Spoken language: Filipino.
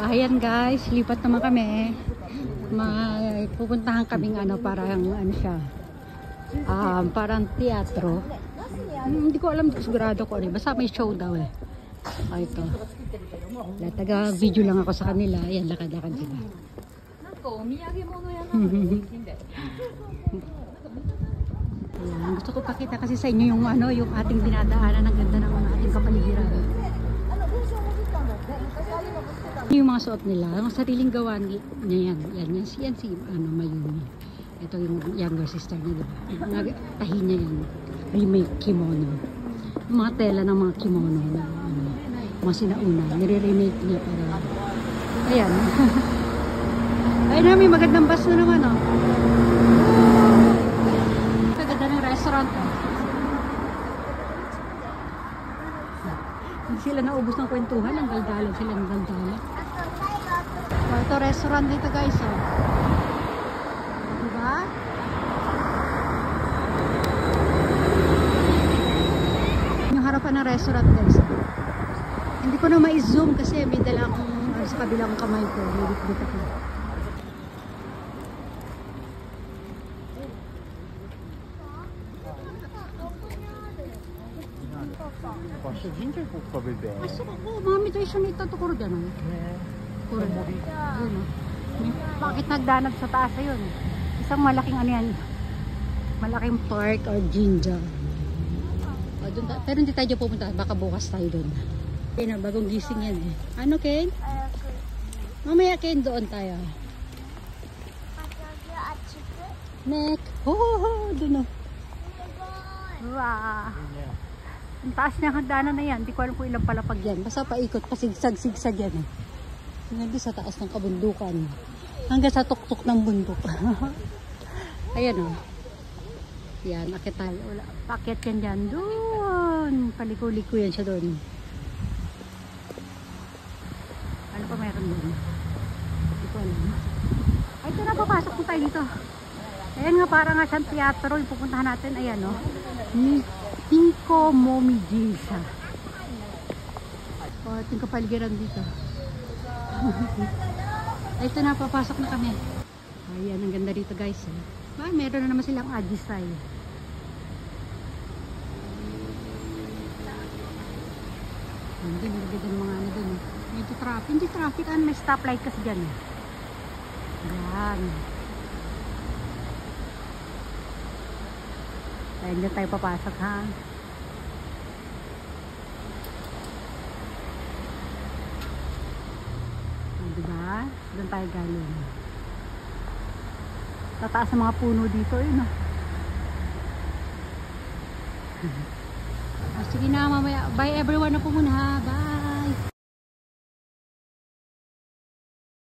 Ayan guys, lipat naman kami. May pupuntahan kaming parang siya. Parang teatro. Hindi ko alam, sigurado ko basta may show daw eh. Ito. Taga-video lang ako sa kanila. Ayan, lakad-lakad sila. Ayan, gusto ko pakita kasi sa inyo yung yung ating dinadaanan. Ang ganda ng ating kapaligiran. Yung mga suot nila, ang sariling gawa niya yan. Yan si Mayumi. Ito yung younger sister niya, diba? Tahi niya yan. Remake kimono. Yung mga tela ng mga kimono na mga sinauna. Nire-remake niya para ayan. Ayun na, may magandang bus na naman Kaganda ng restaurant Hindi sila naubos ng kwentuhan. Ang galdalan sila ng galdalan. Ito restaurant dito guys diba? Yung harapan ng restaurant guys hindi ko na ma-zoom kasi may dala akong sa kabilang kamay ko dito ako. Mami tayo siya nito to kuro dyan bakit nagdanag sa taas yun? Isang malaking malaking park or jinja. Pero hindi tayo pupunta, baka bukas tayo doon. Bagong gising yan Ano Ken? Mamaya Ken doon tayo. Nek. Doon Wow. Ang taas niya hagdanan na yan. Hindi ko alam kung ilang palapag yan. Basta paikot, pasigsag-sigsag yan hanggang sa taas ng kabundukan. Hanggang sa tuktok ng bundok. Ayan Yan, akit tayo. Paket yan dyan. Doon. Paliko-liko yan siya doon. Ano pa meron doon? Hindi ko alam. Ay, ito na, papasok po tayo dito. Ayan nga, parang nga siyang teatro. Yung pupuntahan natin, ayan Tinko Momijisa. Ating kapaligiran dito. Ay, ito na, papasok na kami. Ayan, ang ganda dito guys. Ay, meron na naman silang ajisay. Hindi, nagaganda ng mga doon. Medyo traffic. Hindi traffic, may stoplight kasi dyan. Ayan. Ayan, dyan tayo papasok diba? Doon tayo galing. Tataas ng mga puno dito sige na mamaya. Bye everyone na po muna. Bye.